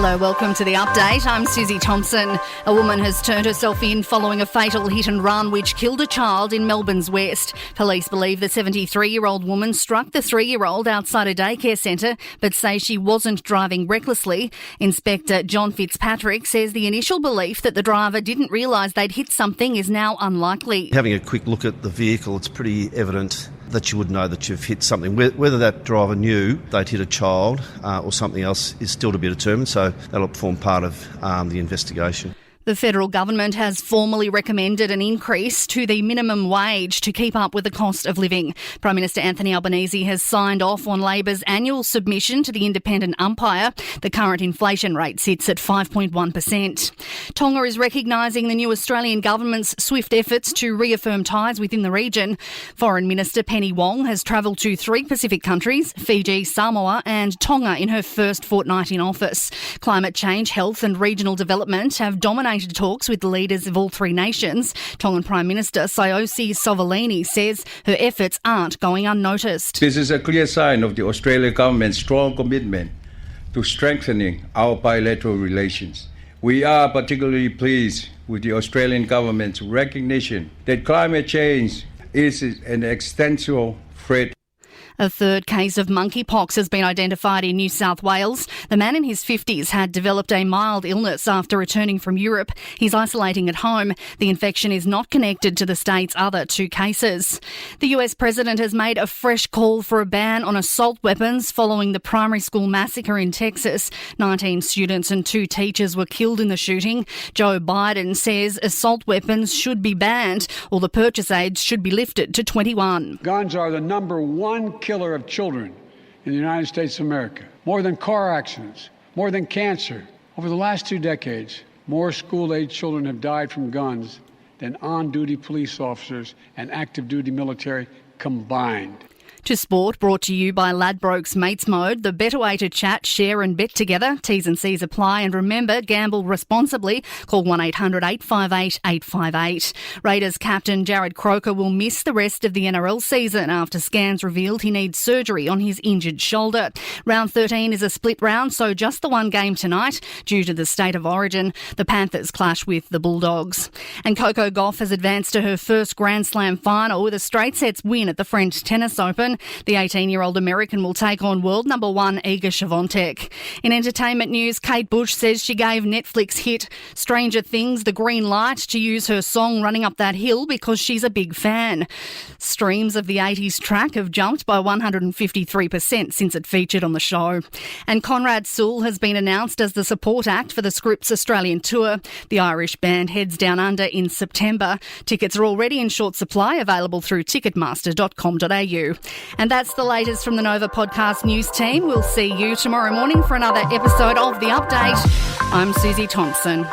Hello, welcome to the update. I'm Susie Thompson. A woman has turned herself in following a fatal hit and run which killed a child in Melbourne's West. Police believe the 73-year-old woman struck the 3-year-old outside a daycare centre but say she wasn't driving recklessly. Inspector John Fitzpatrick says the initial belief that the driver didn't realise they'd hit something is now unlikely. Having a quick look at the vehicle, it's pretty evident that you would know that you've hit something. Whether that driver knew they'd hit a child or something else is still to be determined, so that'll form part of the investigation. The federal government has formally recommended an increase to the minimum wage to keep up with the cost of living. Prime Minister Anthony Albanese has signed off on Labor's annual submission to the independent umpire. The current inflation rate sits at 5.1%. Tonga is recognising the new Australian government's swift efforts to reaffirm ties within the region. Foreign Minister Penny Wong has travelled to 3 Pacific countries, Fiji, Samoa and Tonga, in her first fortnight in office. Climate change, health and regional development have dominated talks with the leaders of all 3 nations. Tongan Prime Minister Saiosi Sovalini says her efforts aren't going unnoticed. This is a clear sign of the Australian government's strong commitment to strengthening our bilateral relations. We are particularly pleased with the Australian government's recognition that climate change is an existential threat. A third case of monkeypox has been identified in New South Wales. The man in his 50s had developed a mild illness after returning from Europe. He's isolating at home. The infection is not connected to the state's other 2 cases. The US president has made a fresh call for a ban on assault weapons following the primary school massacre in Texas. 19 students and 2 teachers were killed in the shooting. Joe Biden says assault weapons should be banned or the purchase age should be lifted to 21. Guns are the number 1 killer of children in the United States of America. More than car accidents, more than cancer. Over the last 2 decades, more school-age children have died from guns than on-duty police officers and active-duty military combined. To sport, brought to you by Ladbrokes Mates Mode, the better way to chat, share and bet together. T's and C's apply, and remember, gamble responsibly. Call 1-800-858-858. Raiders captain Jarrod Croker will miss the rest of the NRL season after scans revealed he needs surgery on his injured shoulder. Round 13 is a split round, so just the 1 game tonight. Due to the state of origin, the Panthers clash with the Bulldogs. And Coco Gauff has advanced to her first Grand Slam final with a straight sets win at the French Tennis Open. The 18-year-old American will take on world number 1 Iga Swiatek. In entertainment news, Kate Bush says she gave Netflix hit Stranger Things the green light to use her song Running Up That Hill because she's a big fan. Streams of the 80s track have jumped by 153% since it featured on the show. And Conrad Sewell has been announced as the support act for the Scripps Australian tour. The Irish band heads down under in September. Tickets are already in short supply, available through ticketmaster.com.au. And that's the latest from the Nova Podcast News team. We'll see you tomorrow morning for another episode of The Update. I'm Susie Thompson.